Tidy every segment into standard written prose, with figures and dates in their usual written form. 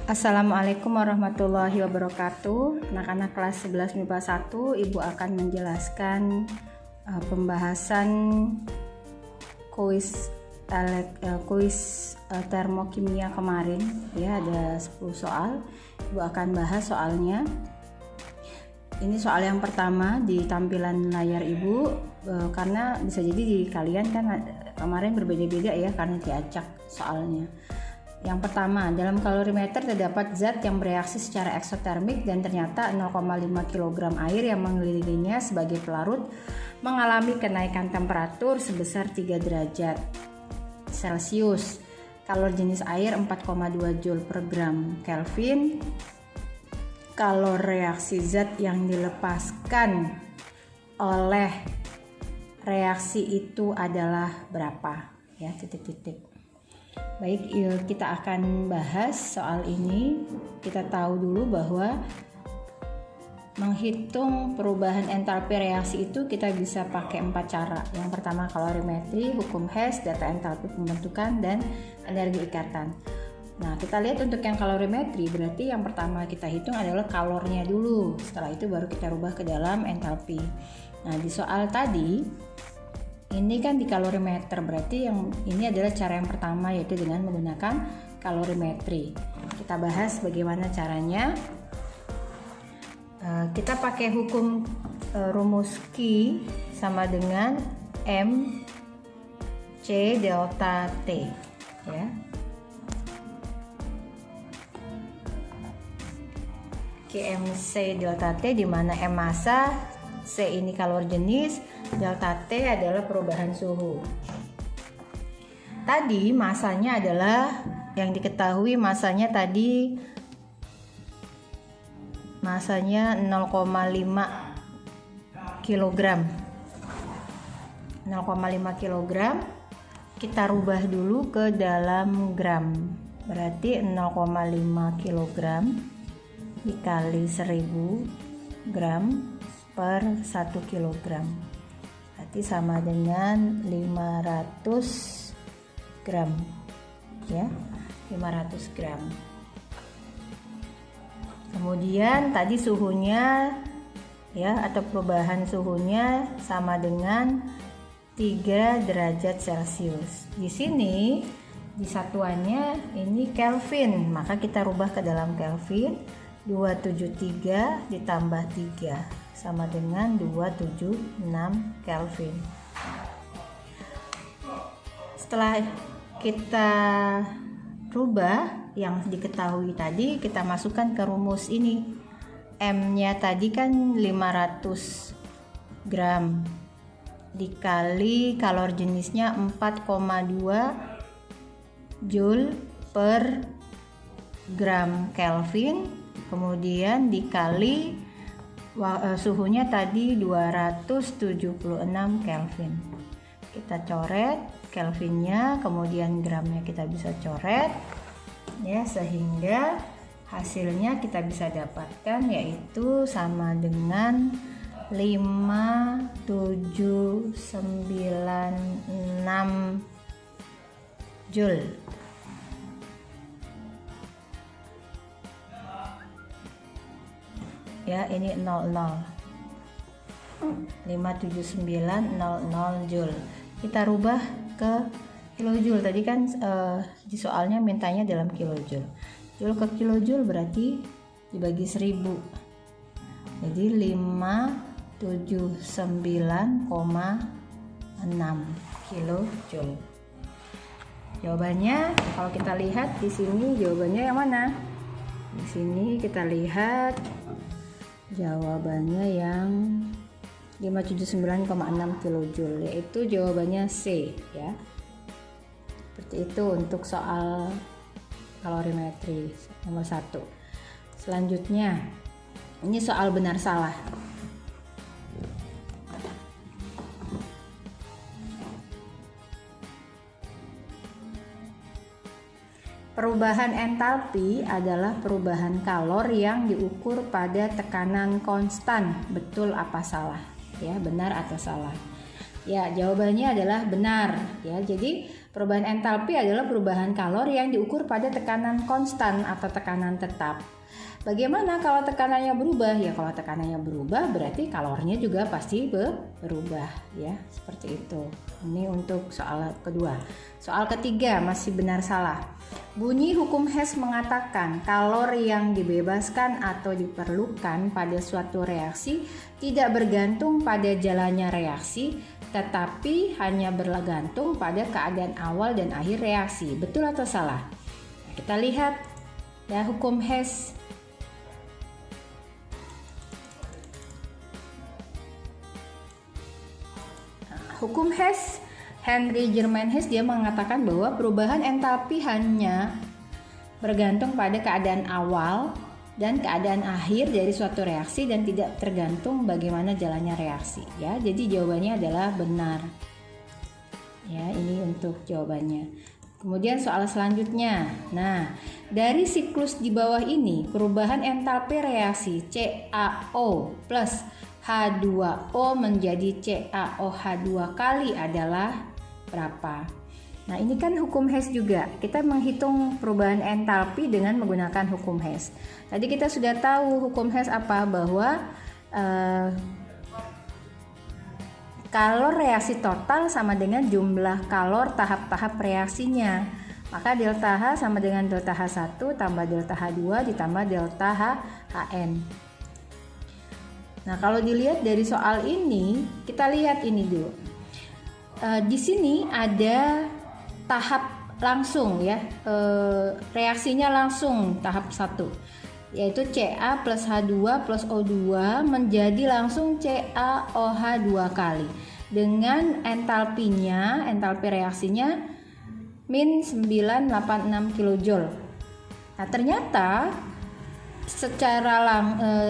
Assalamualaikum warahmatullahi wabarakatuh. Anak-anak kelas 11 MIPA 1, Ibu akan menjelaskan pembahasan kuis termokimia kemarin ya, ada 10 soal. Ibu akan bahas soalnya. Ini soal yang pertama di tampilan layar Ibu, karena bisa jadi di kalian kan kemarin berbeda-beda ya karena diacak soalnya. Yang pertama, dalam kalorimeter terdapat zat yang bereaksi secara eksotermik dan ternyata 0,5 kg air yang mengelilinginya sebagai pelarut mengalami kenaikan temperatur sebesar 3 derajat Celcius. Kalor jenis air 4,2 Joule per gram Kelvin. Kalor reaksi zat yang dilepaskan oleh reaksi itu adalah berapa? Ya, titik-titik. Baik, kita akan bahas soal ini. Kita tahu dulu bahwa menghitung perubahan entalpi reaksi itu kita bisa pakai 4 cara. Yang pertama kalorimetri, hukum Hess, data entalpi pembentukan, dan energi ikatan. Nah, kita lihat untuk yang kalorimetri, berarti yang pertama kita hitung adalah kalornya dulu. Setelah itu baru kita rubah ke dalam entalpi. Nah, di soal tadi ini kan di kalorimeter, berarti yang ini adalah cara yang pertama, yaitu dengan menggunakan kalorimetri. Kita bahas bagaimana caranya. Kita pakai hukum rumus Q sama dengan M C delta T ya. QMC delta T, di mana M massa, C ini kalor jenis, delta T adalah perubahan suhu. Tadi masanya adalah yang diketahui, masanya tadi 0,5 kg. 0,5 kg kita rubah dulu ke dalam gram. Berarti 0,5 kg dikali 1000 gram per 1 kg, berarti sama dengan 500 gram ya, 500 gram. Kemudian tadi suhunya ya, atau perubahan suhunya sama dengan 3 derajat Celcius. Di sini di satuannya ini Kelvin, maka kita rubah ke dalam Kelvin. 273 ditambah 3 sama dengan 276 Kelvin. Setelah kita rubah yang diketahui tadi, kita masukkan ke rumus ini. M-nya tadi kan 500 gram dikali kalor jenisnya 4,2 Joule per gram Kelvin, kemudian dikali suhunya tadi 276 Kelvin. Kita coret Kelvinnya, kemudian gramnya kita bisa coret ya, sehingga hasilnya kita bisa dapatkan yaitu sama dengan 5796 Joule. Ya, ini 00 57900 Joule. Kita rubah ke kilojoule. Tadi kan di soalnya mintanya dalam kilojoule. Joule ke kilojoule berarti dibagi 1000. Jadi 579,6 kilojoule. Jawabannya kalau kita lihat di sini, jawabannya yang mana? Di sini kita lihat jawabannya yang 579,6 kJ, yaitu jawabannya C ya. Seperti itu untuk soal kalorimetri nomor 1. Selanjutnya ini soal benar salah. Perubahan entalpi adalah perubahan kalor yang diukur pada tekanan konstan. Betul apa salah? Ya, benar atau salah? Ya, jawabannya adalah benar ya. Jadi perubahan entalpi adalah perubahan kalori yang diukur pada tekanan konstan atau tekanan tetap. Bagaimana kalau tekanannya berubah? Ya, kalau tekanannya berubah berarti kalorinya juga pasti berubah ya, seperti itu. Ini untuk soal kedua. Soal ketiga masih benar salah. Bunyi hukum Hess mengatakan kalori yang dibebaskan atau diperlukan pada suatu reaksi tidak bergantung pada jalannya reaksi, tetapi hanya bergantung pada keadaan awal dan akhir reaksi. Betul atau salah? Kita lihat ya hukum Hess. Hukum Hess, Henry Germain Hess, dia mengatakan bahwa perubahan entalpi hanya bergantung pada keadaan awal dan keadaan akhir dari suatu reaksi dan tidak tergantung bagaimana jalannya reaksi ya. Jadi jawabannya adalah benar. Ya, ini untuk jawabannya. Kemudian soal selanjutnya. Nah, dari siklus di bawah ini, perubahan entalpi reaksi CaO plus H2O menjadi CaOH2 kali adalah berapa? Nah, ini kan hukum Hess juga. Kita menghitung perubahan entalpi dengan menggunakan hukum Hess. Tadi kita sudah tahu hukum Hess apa, bahwa kalor reaksi total sama dengan jumlah kalor tahap-tahap reaksinya. Maka delta H sama dengan delta H1 tambah delta H2 ditambah delta HN. Nah, kalau dilihat dari soal ini, kita lihat ini dulu. Di sini ada tahap langsung ya, reaksinya langsung tahap 1, yaitu Ca plus H2 plus O2 menjadi langsung CaOH2 kali dengan entalpinya, entalpi reaksinya min 986 kJ. Nah, ternyata secara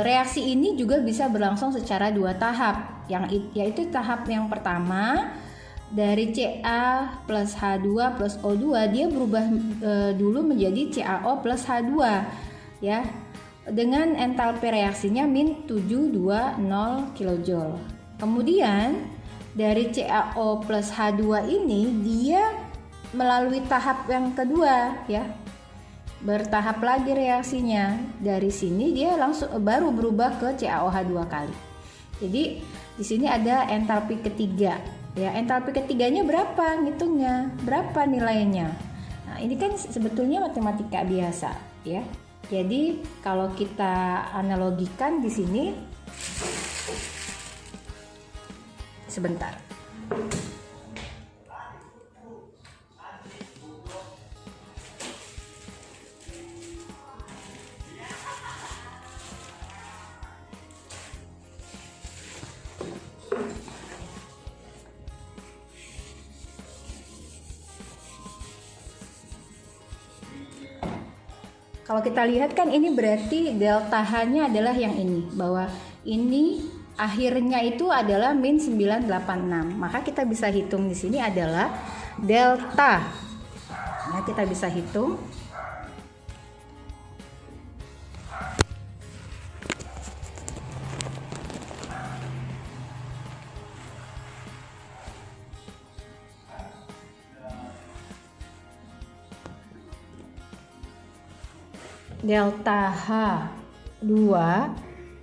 reaksi ini juga bisa berlangsung secara 2 tahap, yaitu tahap yang pertama dari Ca plus H2 plus O2 dia berubah dulu menjadi CaO plus H2 ya, dengan entalpi reaksinya min 720 kJ. Kemudian dari CaO plus H2 ini dia melalui tahap yang kedua ya, bertahap lagi reaksinya. Dari sini dia langsung baru berubah ke CaOH2 kali. Jadi di sini ada entalpi ketiga. Ya, entalpi ketiganya berapa? Ngitungnya berapa nilainya? Nah, ini kan sebetulnya matematika biasa, ya. Jadi kalau kita analogikan di sini, sebentar. Kalau kita lihat kan ini berarti delta H-nya adalah yang ini, bahwa ini akhirnya itu adalah min 986. Maka kita bisa hitung di sini adalah delta. Nah, kita bisa hitung delta H2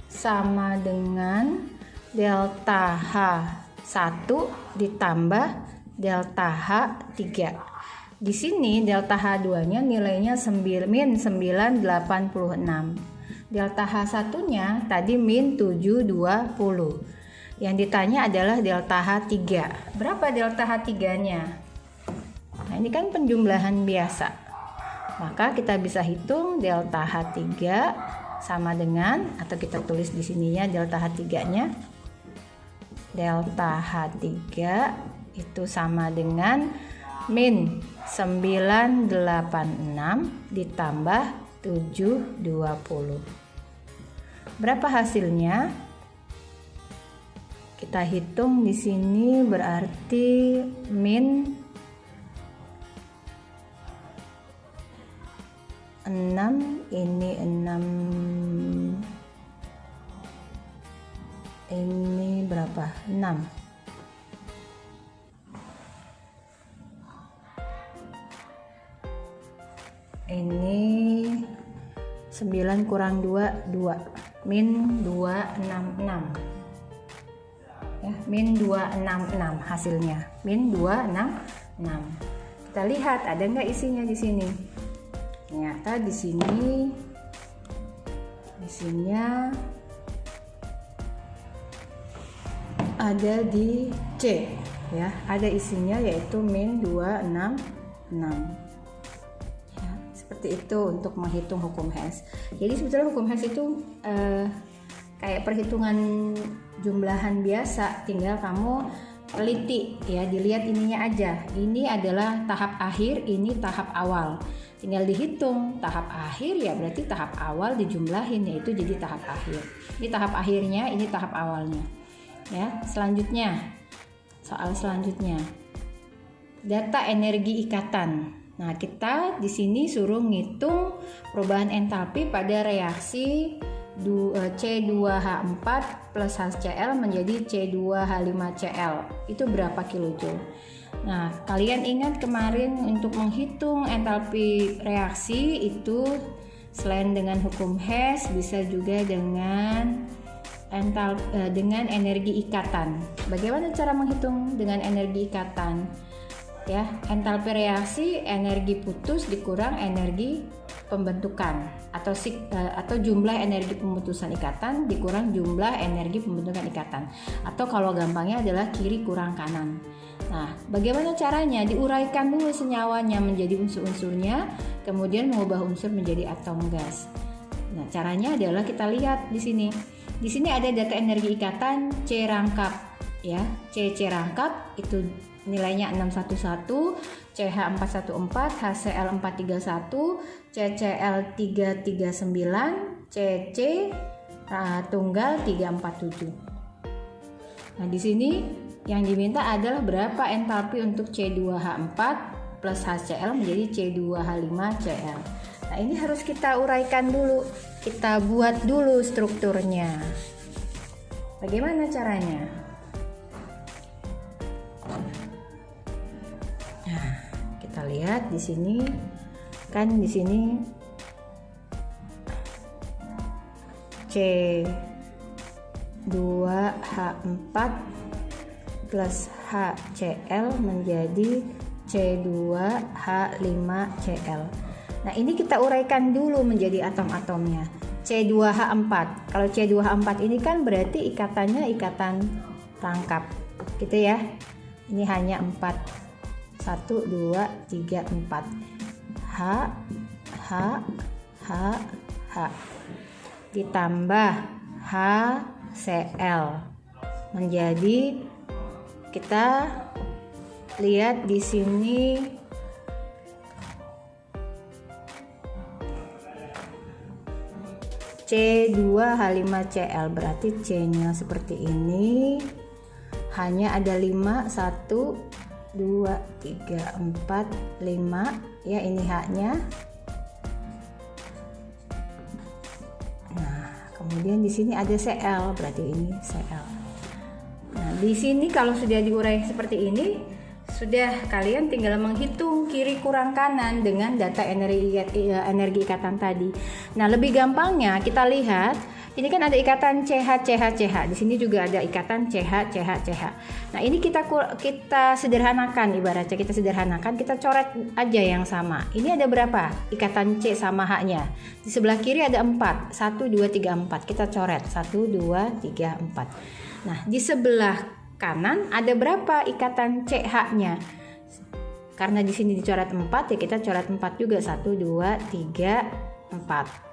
sama dengan delta H1 ditambah delta H3. Di sini delta H2-nya nilainya min 986. Delta H1-nya tadi min 720. Yang ditanya adalah delta H3. Berapa delta H3-nya? Nah, ini kan penjumlahan biasa. Maka kita bisa hitung delta H3 sama dengan, atau kita tulis di sininya delta H3-nya. Delta H3 itu sama dengan min 986 ditambah 720. Berapa hasilnya? Kita hitung di sini berarti min 6, ini 6, ini berapa? 6. Ini 9 kurang 2, 2. Min 266. Ya, min 266 hasilnya. Min 266. Kita lihat ada nggak isinya di sini. Ternyata di sini isinya ada di C, ya. Ada isinya yaitu min 266. Seperti itu untuk menghitung hukum Hess. Jadi sebetulnya hukum Hess itu kayak perhitungan jumlahan biasa, tinggal kamu teliti ya, dilihat ininya aja. Ini adalah tahap akhir, ini tahap awal. Tinggal dihitung tahap akhir ya berarti tahap awal dijumlahin, yaitu jadi tahap akhir. Ini tahap akhirnya, ini tahap awalnya. Ya, selanjutnya soal selanjutnya. Data energi ikatan. Nah, kita di sini suruh ngitung perubahan entalpi pada reaksi C2H4 plus HCl menjadi C2H5Cl. Itu berapa kilojoule? Nah, kalian ingat kemarin untuk menghitung entalpi reaksi itu selain dengan hukum Hess bisa juga dengan dengan energi ikatan. Bagaimana cara menghitung dengan energi ikatan? Ya, entalpi reaksi energi putus dikurang energi pembentukan atau jumlah energi pembentukan ikatan dikurang jumlah energi pembentukan ikatan, atau kalau gampangnya adalah kiri kurang kanan. Nah, bagaimana caranya? Diuraikan dulu senyawanya menjadi unsur-unsurnya, kemudian mengubah unsur menjadi atom gas. Nah, caranya adalah kita lihat di sini. Di sini ada data energi ikatan C rangkap, ya. C rangkap itu nilainya 611, CH414, HCl431, CCl339, CC tunggal 347. Nah, di sini yang diminta adalah berapa entalpi untuk C2H4 plus HCl menjadi C2H5Cl. Nah, ini harus kita uraikan dulu, kita buat dulu strukturnya. Bagaimana caranya? Kita lihat di sini kan, di sini C2H4 plus HCl menjadi C2H5Cl. Nah, ini kita uraikan dulu menjadi atom-atomnya. C2H4. Kalau C2H4 ini kan berarti ikatannya ikatan rangkap, gitu ya. Ini hanya 4. 1, 2, 3, 4. H ditambah HCl menjadi, kita lihat di sini C2H5Cl, berarti C-nya seperti ini. Hanya ada 5, 1 2, 3, 4, 5 ya, ini H-nya. Nah, kemudian di sini ada Cl, berarti ini Cl. Nah, di sini kalau sudah diurai seperti ini, sudah kalian tinggal menghitung kiri kurang kanan dengan data energi ikatan tadi. Nah, lebih gampangnya kita lihat, ini kan ada ikatan CH. Di sini juga ada ikatan CH. Nah, ini kita sederhanakan, ibaratnya kita sederhanakan, kita coret aja yang sama. Ini ada berapa ikatan C sama H-nya? Di sebelah kiri ada 4. 1, 2, 3, 4. Kita coret 1, 2, 3, 4. Nah, di sebelah kanan ada berapa ikatan CH-nya? Karena di sini dicoret 4 ya, kita coret 4 juga. 1, 2, 3, 4.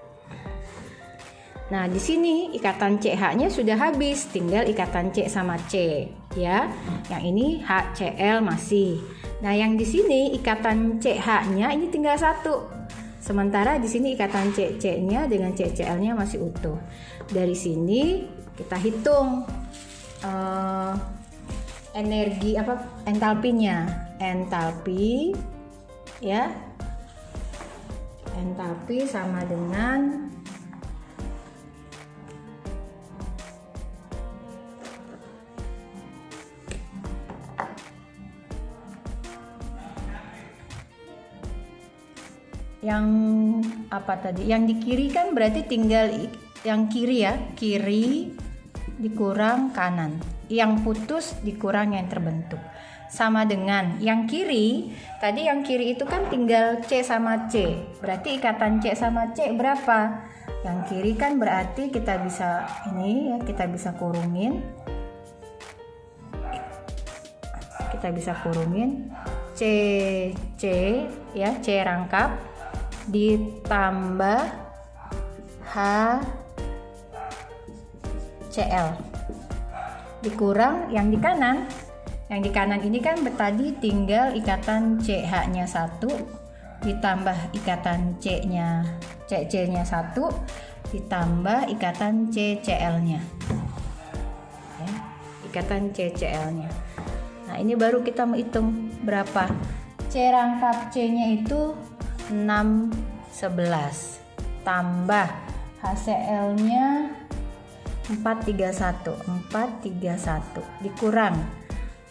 Nah, di sini ikatan CH-nya sudah habis, tinggal ikatan C sama C, ya. Yang ini HCl masih. Nah, yang di sini ikatan CH-nya ini tinggal 1. Sementara di sini ikatan CC-nya dengan CCl-nya masih utuh. Dari sini kita hitung energi entalpinya. Entalpi, ya. Entalpi sama dengan yang apa tadi? Yang di kiri kan berarti tinggal yang kiri ya, kiri dikurang kanan. Yang putus dikurang yang terbentuk. Sama dengan yang kiri, tadi yang kiri itu kan tinggal C sama C. Berarti ikatan C sama C berapa? Yang kiri kan berarti kita bisa ini ya, kita bisa kurungin. Kita bisa kurungin C ya, C rangkap ditambah H CL dikurang yang di kanan. Yang di kanan ini kan tadi tinggal ikatan CH-nya 1 ditambah ikatan C-nya CC-nya 1 ditambah ikatan CCL-nya. Ya, ikatan CCL-nya. Nah, ini baru kita menghitung berapa. C rangkap C-nya itu 6 11 tambah HCl-nya 431 dikurang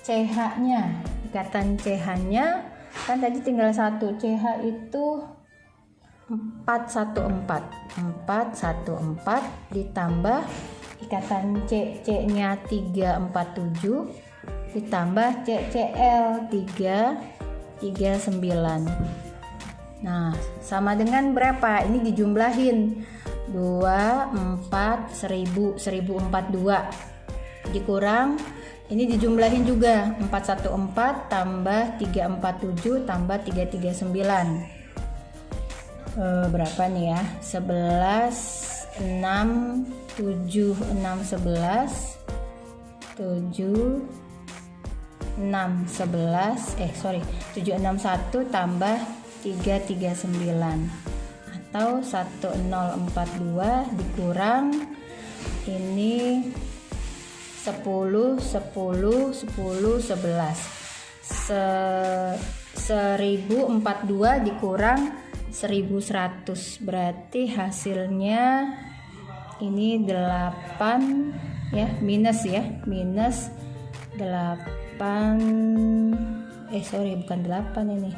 CH-nya, ikatan CH-nya kan tadi tinggal 1, CH itu 414 ditambah ikatan C-nya 347 ditambah CCl 339. Nah, sama dengan berapa? Ini dijumlahin 2 4 1000 1042 dikurang ini dijumlahin juga 414 tambah 347 tambah 339. Berapa nih ya? 11 6 7 6 11 7 6 11 761 tambah 339 atau 1042 dikurang ini 10 10 10 11 1042 dikurang 1100 berarti hasilnya ini 8 ya, minus 8 bukan 8 ini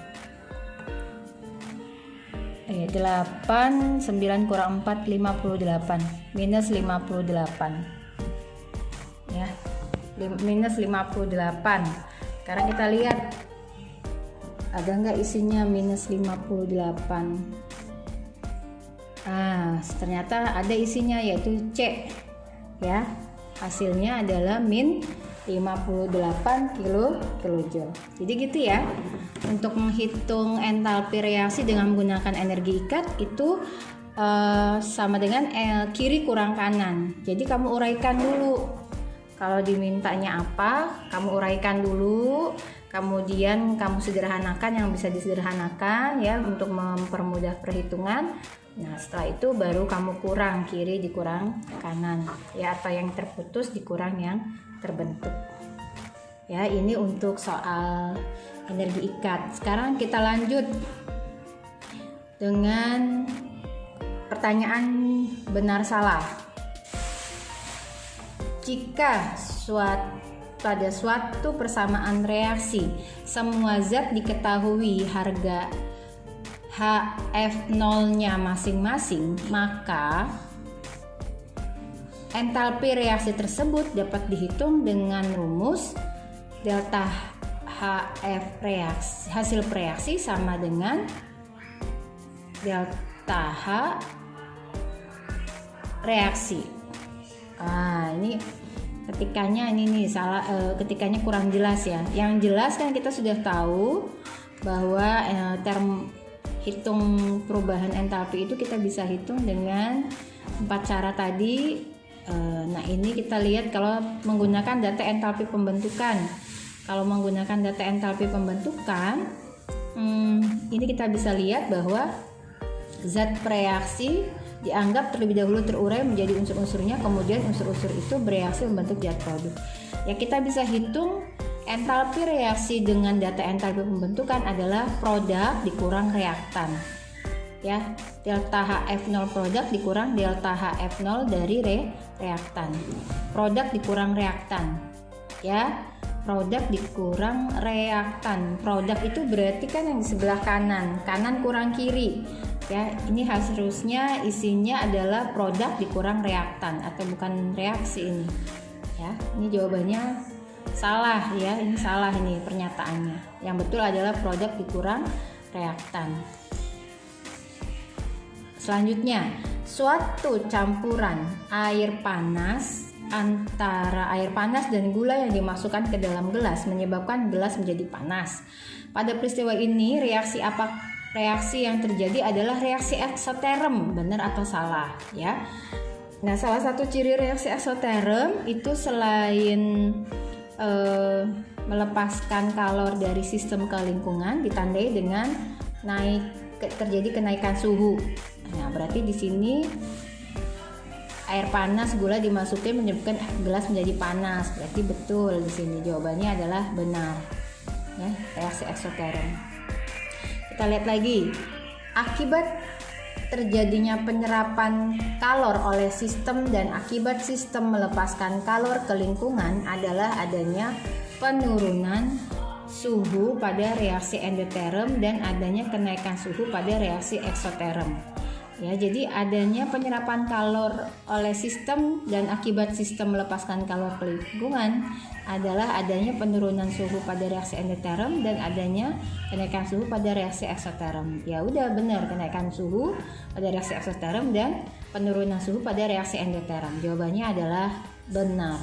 8 9 kurang 4 58 minus 58 ya, minus 58. Sekarang kita lihat ada nggak isinya minus 58. Ternyata ada isinya yaitu C ya, hasilnya adalah min 58 kilojoule. Jadi gitu ya, untuk menghitung entalpi reaksi dengan menggunakan energi ikat itu sama dengan kiri kurang kanan. Jadi kamu uraikan dulu. Kalau dimintanya apa, kamu uraikan dulu, kemudian kamu sederhanakan yang bisa disederhanakan ya untuk mempermudah perhitungan. Nah, setelah itu baru kamu kurang kiri dikurang kanan ya, atau yang terputus dikurang yang terbentuk. Ya, ini untuk soal energi ikat. Sekarang kita lanjut dengan pertanyaan benar salah. Jika pada suatu persamaan reaksi semua zat diketahui harga HF0-nya masing-masing, maka entalpi reaksi tersebut dapat dihitung dengan rumus delta HF reaksi, hasil reaksi sama dengan delta H reaksi. Ini ketikanya ini nih salah, ketikanya kurang jelas ya. Yang jelas kan kita sudah tahu bahwa term hitung perubahan entalpi itu kita bisa hitung dengan 4 cara tadi. Nah, ini kita lihat kalau menggunakan data entalpi pembentukan. Kalau menggunakan data entalpi pembentukan, ini kita bisa lihat bahwa zat reaksi dianggap terlebih dahulu terurai menjadi unsur-unsurnya, kemudian unsur-unsur itu bereaksi membentuk zat produk. Ya, kita bisa hitung entalpi reaksi dengan data entalpi pembentukan adalah produk dikurang reaktan. Ya, delta HF0 produk dikurang delta HF0 dari reaktan. Produk dikurang reaktan. Ya, produk dikurang reaktan. Produk itu berarti kan yang di sebelah kanan kurang kiri. Ya, ini harusnya isinya adalah produk dikurang reaktan atau bukan reaksi ini. Ya, ini jawabannya salah ya, ini salah ini pernyataannya. Yang betul adalah produk dikurang reaktan. Selanjutnya, suatu campuran air panas antara air panas dan gula yang dimasukkan ke dalam gelas menyebabkan gelas menjadi panas. Pada peristiwa ini reaksi yang terjadi adalah reaksi eksoterm, benar atau salah ya. Nah, salah satu ciri reaksi eksoterm itu selain melepaskan kalor dari sistem ke lingkungan ditandai dengan terjadi kenaikan suhu. Nah, berarti di sini air panas gula dimasukin menyebabkan gelas menjadi panas. Berarti betul di sini jawabannya adalah benar. Ya, reaksi eksoterm. Kita lihat lagi. Akibat terjadinya penyerapan kalor oleh sistem dan akibat sistem melepaskan kalor ke lingkungan adalah adanya penurunan suhu pada reaksi endoterm dan adanya kenaikan suhu pada reaksi eksoterm. Ya, jadi adanya penyerapan kalor oleh sistem dan akibat sistem melepaskan kalor ke lingkungan adalah adanya penurunan suhu pada reaksi endoterm dan adanya kenaikan suhu pada reaksi eksoterm. Ya udah benar, kenaikan suhu pada reaksi eksoterm dan penurunan suhu pada reaksi endoterm. Jawabannya adalah benar.